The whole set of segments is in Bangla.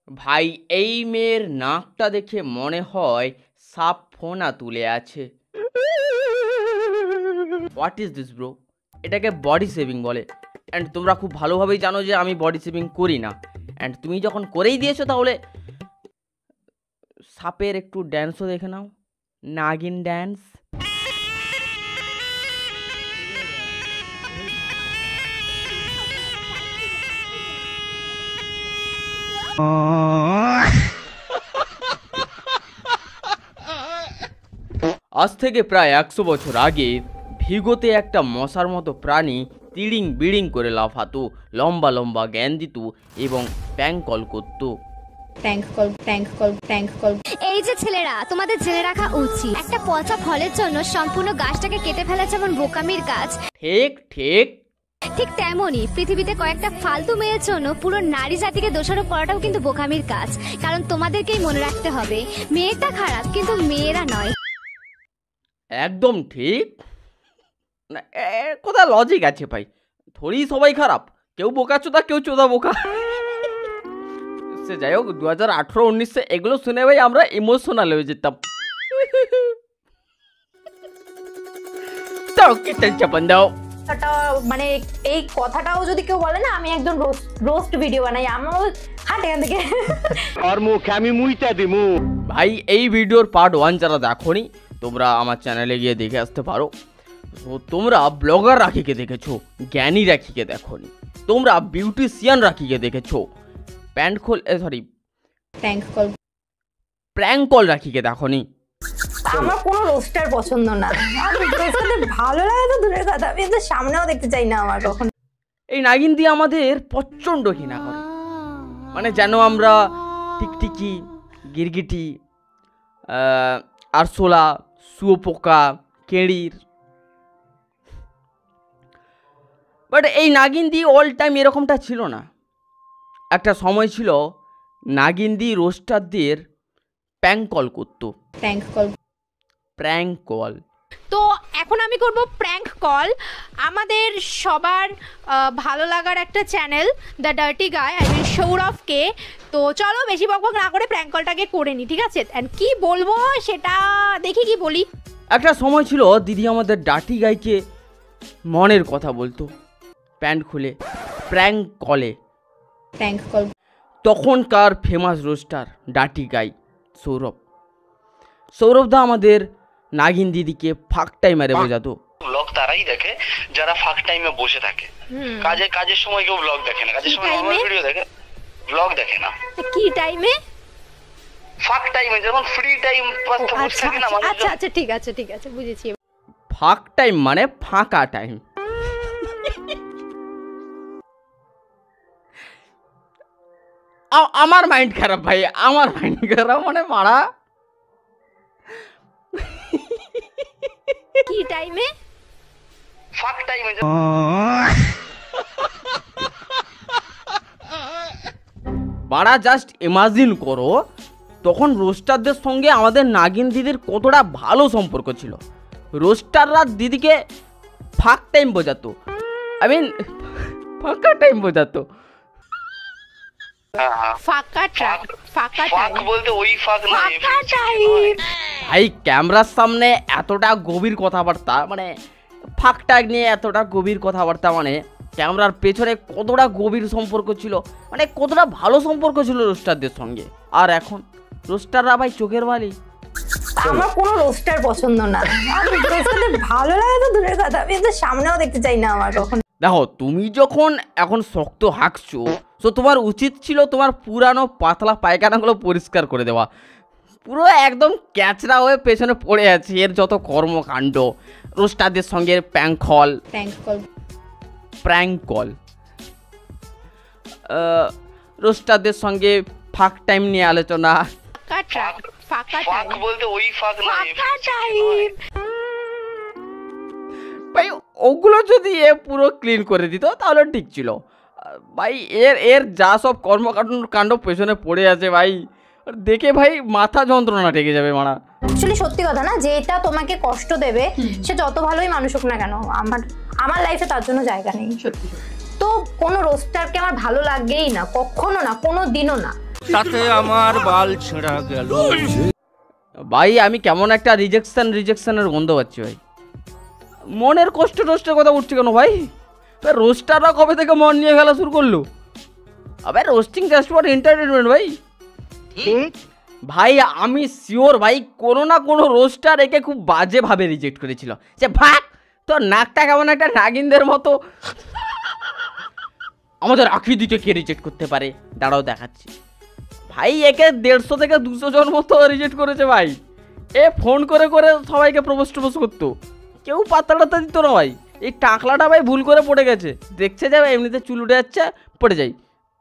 ভাই এই মেয়ের নাকটা দেখে মনে হয় সাপ ফোনা তুলে আছে। What is this bro? এটাকে বডি শেভিং বলে। অ্যান্ড তোমরা খুব ভালোভাবেই জানো যে আমি বডি শেভিং করি না। অ্যান্ড তুমি যখন করেই দিয়েছো তাহলে সাপের একটু ড্যান্সও দেখে নাও, নাগিন ড্যান্স। আজ থেকে প্রায় 100 বছর আগে ভিগোতে একটা মশার মতো প্রাণী তিড়িং বিড়িং করে লাফাতো, লম্বা লম্বা জ্ঞান দিত এবং প্যাঙ্ক কল করত। এই যে ছেলেরা, তোমাদের জেনে রাখা উচিত একটা পচা ফলের জন্য সম্পূর্ণ গাছটাকে কেটে ফেলা যেমন বোকামির কাজ, ঠিক ঠিক ঠিক তেমনই পৃথিবীতে কয়েকটা ফালতু মেয়ের জন্য পুরো নারী জাতিকে দোষারোপ করাটাও কিন্তু বোকামির কাজ। কারণ তোমাদেরকেই মনে রাখতে হবে, মেয়েটা খারাপ কিন্তু মেয়েরা নয়। একদম ঠিক। না, কোথায় লজিক আছে ভাই? থোড়ি সবাই খারাপ, কেউ বোকা চোদা, কেউ চোদা বোকা। সে যাই হোক, 2018-19 এগুলো শুনে ভাই আমরা ইমোশনাল হয়ে যেতাম। তাও কি চাপন দাও মানে এই কথাটাও যদি কেউ বলে না আমি একদম রোস্ট ভিডিও বানাই, আমার হাট এখান থেকে আর মুখে আমি মুইটা দিমু। ভাই এই ভিডিওর পার্ট 1 যারা দেখোনি তোমরা আমার চ্যানেলে গিয়ে দেখে আসতে পারো। তো তোমরা ব্লগার রাখিকে দেখেছো, জ্ঞানী রাখিকে দেখোনি। তোমরা বিউটিশিয়ান রাখিকে দেখেছো, প্র্যাঙ্ক কল রাখিকে দেখোনি। আমার কোনো রোস্টার পছন্দ না, ভালো লাগে তো দূরের কথা, আমি তো সামনেও দেখতে চাই না আমার কখন। এই নাগিন দিয়ে আমাদের প্রচণ্ড ঘৃণা করে, মানে যেন আমরা টিকটিকি, গিরগিটি, আরশোলা, শুয়োপোকা, কেড়ির। বাট এই নাগিন দি অল টাইম এরকমটা ছিল না। একটা সময় ছিল নাগিন দি রোস্টারদের প্র্যাঙ্ক কল করতো। Prank call. তো এখন আমি করব প্র্যাঙ্ক কল আমাদের সবার ভালো লাগার একটা channel the dirty guy, I mean সৌরভকে। তো চলো বেশি বকবক না করে প্র্যাঙ্ক কলটাকে করে নি, ঠিক আছে? অ্যান্ড কি বলবো সেটা দেখি কি বলি। একটা সময় ছিল দিদি আমাদের ডার্টি গাইকে মনের কথা বলতো প্যান্ট খুলে প্র্যাঙ্ক কলে। তখনকার ফেমাস রোস্টার ডার্টি গাই সৌরভদা আমাদের নাগিন দিদিকে ফাঁক টাইমারে বোঝাতো। ব্লগ তারাই দেখে যারা ফাঁক টাইমে বসে থাকে। কাজের সময় কেউ ব্লগ দেখে না, কাজের সময় নরমাল ভিডিও দেখে, ব্লগ দেখে না। কি টাইমে? ফাঁক টাইমে, যখন ফ্রি টাইম পাস বসে থাকে না। আচ্ছা আচ্ছা ঠিক আছে ঠিক আছে, বুঝেছি। ফাঁক টাইম মানে ফাঁকা টাইম। আমার মাইন্ড খারাপ ভাই, আমার মাইন্ড খারাপ, মানে মারা। কি টাইমে? ফাঁক টাইমে। বাড়া জাস্ট ইমাজিন করো তখন রোস্টারদের সঙ্গে আমাদের নাগিন দিদির কতটা ভালো সম্পর্ক ছিল। রোস্টাররা দিদিকে ফাঁক টাইম বোঝাতো, আই মিন ফাঁকা টাইম বোঝাতো। ভাই ক্যামেরার সামনে এতটা গভীর কথাবার্তা, মানে ফাঁক টাক নিয়ে এতটা গভীর কথাবার্তা, মানে ক্যামেরার পেছনে কতটা গভীর সম্পর্ক ছিল, মানে কতটা ভালো সম্পর্ক ছিল রোস্টারদের সঙ্গে। আর এখন রোস্টাররা ভাই চোখের বালি। আমার কোনো রোস্টার পছন্দ না, ভালো লাগে তো দূরের কথা, আমি তো সামনেও দেখতে চাই না আমার কখন। দেখো তুমি যখন এখন শক্ত হাঁকছো, তো তোমার উচিত ছিল তোমার পুরানো পাতলা পায়খানাগুলো পরিষ্কার করে দেওয়া। পুরো একদম ক্যাচরা হয়ে পেছনে পড়ে আছে এর যত কর্মকাণ্ড। রোস্টারদের সঙ্গে প্র্যাঙ্ক কল, রোস্টারদের সঙ্গে ফাঁক টাইম নিয়ে আলোচনা। ভাই ওগুলো যদি এ পুরো ক্লিন করে দিত তাহলে ঠিক ছিল ভাই। এর যা সব কর্মকাণ্ড পেছনে পড়ে আছে ভাই, দেখে ভাই মাথা যন্ত্রণা ঠেকে যাবে মারা। অ্যাকচুয়ালি সত্যি কথা না, যে এটা তোমাকে কষ্ট দেবে সে যত ভালোই মানুষ হোক না কেন, আমার লাইফে তার জন্য জায়গা নেই। তো কোনো রোস্টারকে আমার ভালো লাগেই না, কখনো না, কোনো দিনও না। তাতে আমার বাল ছেঁড়া গেল। ভাই আমি কেমন একটা রিজেকশনের গন্ধ পাচ্ছি ভাই। মনের কষ্ট টোষ্টের কথা উঠছে কেন ভাই? রোস্টাররা কবে থেকে মন নিয়ে খেলা শুরু করলো? আবার রোস্টিং জাস্ট ফর এন্টারটেনমেন্ট ভাই। ভাই আমি শিওর ভাই কোনো না কোনো রোস্টার একে খুব বাজেভাবে রিজেক্ট করেছিল, যে ভাগ তোর নাকটা কেমন একটা নাগিনদের মতো। আমাদের আকৃতিকে কে রিজেক্ট করতে পারে দাঁড়াও দেখাচ্ছি। ভাই একে 150 থেকে 200 জন মতো রিজেক্ট করেছে ভাই। এ ফোন করে করে সবাইকে প্রপোজ করতো, কেউ পাত্তা টাত্তা দিত না ভাই। এই টাকলাটা ভাই ভুল করে পড়ে গেছে, দেখছে যে ভাই এমনিতে চুল উঠে যাচ্ছে, পড়ে যাই,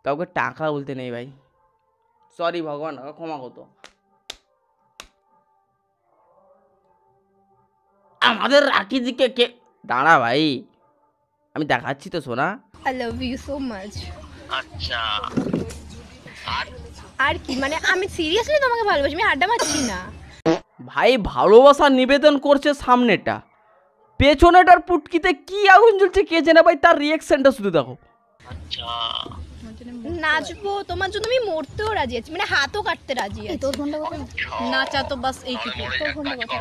কাউকে টাকা বলতে নেই ভাই। সরি ভগবান, ক্ষমা করতো। আমাদের রাখি দিকে কে দাঁড়া ভাই, আমি দেখাচ্ছি তো সোনা। I love you so much. আচ্ছা আর কি মানে আমি সিরিয়াসলি তোমাকে ভালোবাসি, আমি আড্ডা মারছি না। ভাই ভালোবাসা নিবেদন করছে সামনেটা, পেছনেটার পুটকিতে কি আগুন জ্বলছে কে জানে ভাই। তার রিয়াকশনটা শুধু দেখো। আচ্ছা নাচবো তোমার জন্য, আমি মরতেও রাজি আছি, মানে হাতও কাটতে রাজি আছি। তোর ঘন্টা কথা নাচা তো বাস এইটুকু। তোর ঘন্টা কথা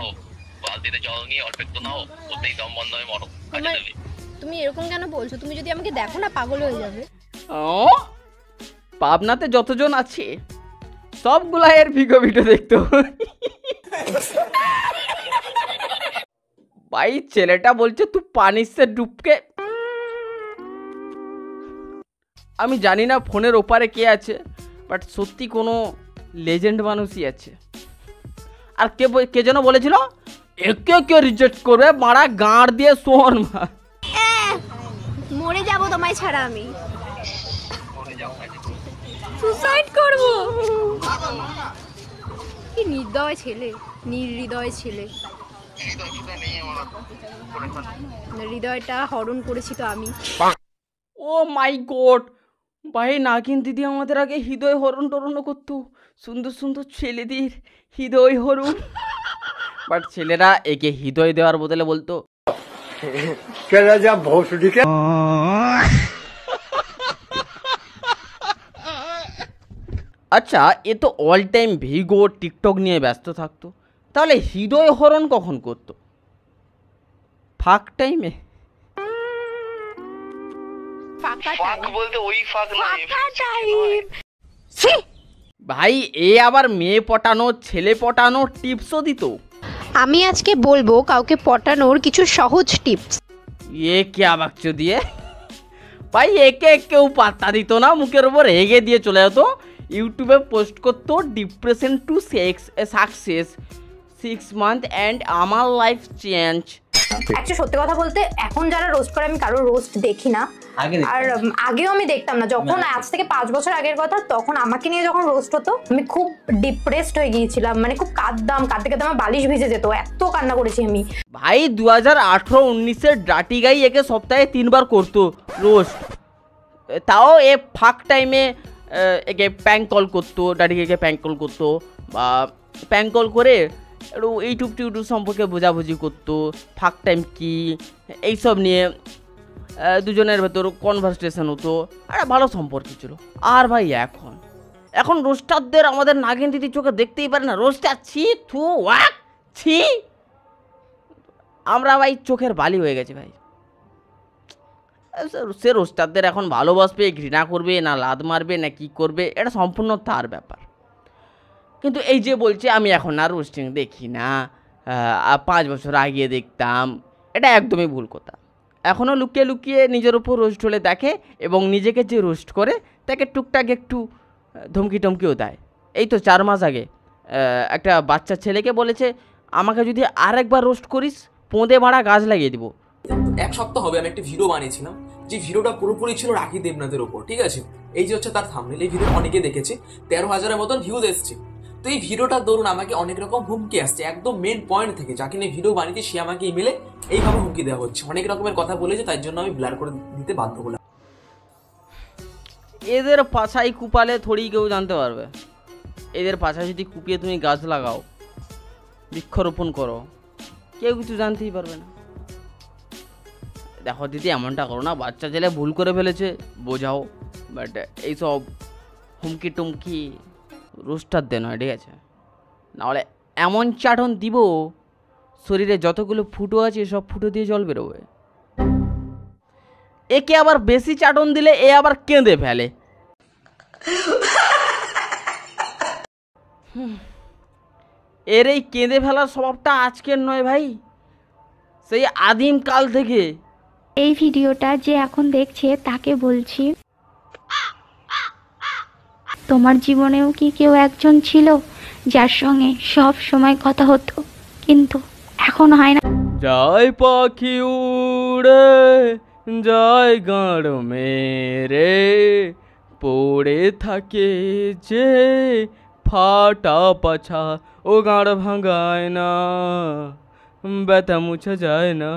বালতিতে জল নিয়ে অল্প একটু নাও, ওতেই দম বন্ধ হয়ে মরো। তুমি এরকম কেন বলছো? তুমি যদি আমাকে দেখো না পাগল হয়ে যাবে। ও পাবনাতে যতজন আছে সবগুলা এর ভিডিও দেখতো ভাই। ছেলেটা বলছে তুই পানি সে ডুবকে, আমি জানি না ফোনের ওপারে কে আছে, বাট সত্যি কোনো লেজেন্ড মানুষই আছে। আর কে যেন বলেছিল একে কে রিজেক্ট করবে, মারা গাঁড় দিয়ে শোন মা। মরে যাব তোমায় ছাড়া আমি। সুসাইড করব। কি নির্দয় ছেলে, নির্হৃদয় ছেলে। হৃদয়টা হরণ করেছি তো আমি। ও মাই গড ভাই, নাগিন দিদি আমাদের আগে হৃদয় হরণ টরণ করতো, সুন্দর সুন্দর ছেলেদের হৃদয় হরণ। বাট ছেলেরা একে হৃদয় দেওয়ার বদলে বলতো আচ্ছা এ তো অল টাইম ভিগো টিকটক নিয়ে ব্যস্ত থাকতো, তাহলে হৃদয় হরণ কখন করতো? ফাঁক টাইমে? ফাঁক বলতে ওই ফাঁক না, ভাই এ আবার মেয়ে পটানো ছেলে পটানো টিপসও দিত। আমি আজকে বলবো কাউকে পটানোর কিছু সহজ টিপস। এ কে বাক্স দিয়ে ভাই, একে কেউ পাত্তা দিত না, মুখের উপর রেগে দিয়ে চলে যেত, ইউটিউবে পোস্ট করতো depression to success 6 month and আমার লাইফ চেঞ্জ। অ্যাকচুয়ালি সত্যি কথা বলতে এখন যারা রোস্ট করে আমি কারো রোস্ট দেখি না। আর আগেও আমি দেখতাম না, যখন আজ থেকে 5 বছর আগের কথা, তখন আমাকে নিয়ে যখন রোস্ট হতো আমি খুব ডিপ্রেসড হয়ে গিয়েছিলাম, মানে খুব কাঁদতে কাঁদতে আমার বালিশ ভিজে যেত, এত কান্না করেছি আমি। ভাই 2018-19-এর ডাটি গাই একে সপ্তাহে 3 বার করতো রোস্ট, তাও এ ফাঁক টাইমে একে প্যাঙ্ক কল করতো, ডাটিকে প্যাঙ্ক কল করতো, বা প্যাঙ্ক কল করে একটু ইউটিউব সম্পর্কে বোঝাবুঝি করতো, ফাঁক টাইম কি এইসব নিয়ে দুজনের ভেতর কনভারসেশন হতো, একটা ভালো সম্পর্ক ছিল। আর ভাই এখন রোস্টারদের আমাদের নাগিন দিদি চোখে দেখতেই পারে না, রোস্টার ছি থু ওয়াক ছি, আমরা ভাই চোখের বালি হয়ে গেছে ভাই। সে রোস্টারদের এখন ভালোবাসবে, ঘৃণা করবে, না লাদ মারবে, না কি করবে, এটা সম্পূর্ণ তার ব্যাপার। কিন্তু এই যে বলছে আমি এখন আর রোস্টিং দেখি না, 5 বছর আগে দেখতাম, এটা একদমই ভুল কথা। এখনও লুকিয়ে লুকিয়ে নিজের উপর রোস্ট হলে দেখে, এবং নিজেকে যে রোস্ট করে তাকে টুকটাক একটু ধমকি টমকিও দেয়। এই তো 4 মাস আগে একটা বাচ্চা ছেলেকে বলেছে আমাকে যদি আরেকবার রোস্ট করিস পোঁদে মারা গাছ লাগিয়ে দিব। 1 সপ্তাহ হবে আমি একটা ভিডিও বানিয়েছিলাম, যে ভিডিওটা পুরোপুরি ছিল রাখি দেবনাথের উপর, ঠিক আছে? এই যে হচ্ছে তার থাম্বনেল, এই ভিডিও অনেকে দেখেছে, 13,000-এর মতন ভিউজ এসছে। তো এই ভিডিওটার দরুন আমাকে অনেক রকম হুমকি আসছে, একদম মেন পয়েন্ট থেকে যাকে নিয়ে ভিডিও বানিয়েছি সে আমাকে ইমেলে এইভাবে হুমকি দেওয়া হচ্ছে, অনেক রকমের কথা বলেছে, তাই জন্য আমি ব্লার করে দিতে বাধ্য হলাম। এদের পাছাই কুপালে থোড়ি কেউ জানতে পারবে। এদের পাছা যদি কুপিয়ে তুমি গাছ লাগাও, বৃক্ষরোপণ করো, কেউ কিছু জানতেই পারবে না। দেখো দিদি এমনটা করো না, বাচ্চা ছেলে ভুল করে ফেলেছে বোঝাও, বাট এইসব হুমকি টুমকি রোস্টার দেন হয়, ঠিক আছে? নাহলে এমন চাটন দিব শরীরে যতগুলো ফুটো আছে সব ফুটো দিয়ে জল বেরোবে। একে আবার বেশি চাটন দিলে এ আবার কেঁদে ফেলে। এর এই কেঁদে ফেলার স্বভাবটা আজকের নয় ভাই, সেই আদিম কাল থেকে। এই ভিডিওটা যে এখন দেখছে তাকে বলছি, তোমার জীবনেও কি কেউ একজন ছিল যার সঙ্গে সব সময় কথা হতো কিন্তু এখন হয় না? জয় পাখি উড়ে জয় গাঁড় মেরে পড়ে থাকে যে ফাটা পাছা, ও গাঁড় ভাঙায় না ব্যথা মুছে যায় না,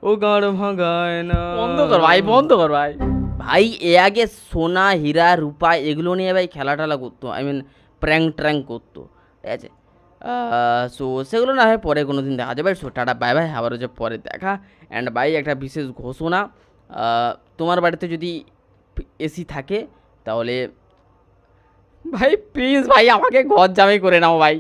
ও গাঁড় ভাঙায় না। বন্ধ কর ভাই, বন্ধ কর ভাই। ভাই এ আগে সোনা হীরা রূপা এগুলো নিয়ে ভাই খেলা টেলা করতো, আই মিন প্র্যাঙ্ক করতো, ঠিক আছে? সো সেগুলো না হয় পরে কোনো দিন দেখা যাবে। সো টাটা বাই বাই, আবার হচ্ছে পরে দেখা। অ্যান্ড ভাই একটা বিশেষ ঘোষণা, তোমার বাড়িতে যদি এসি থাকে তাহলে ভাই প্লিজ ভাই আমাকে ঘর জামাই করে নাও ভাই।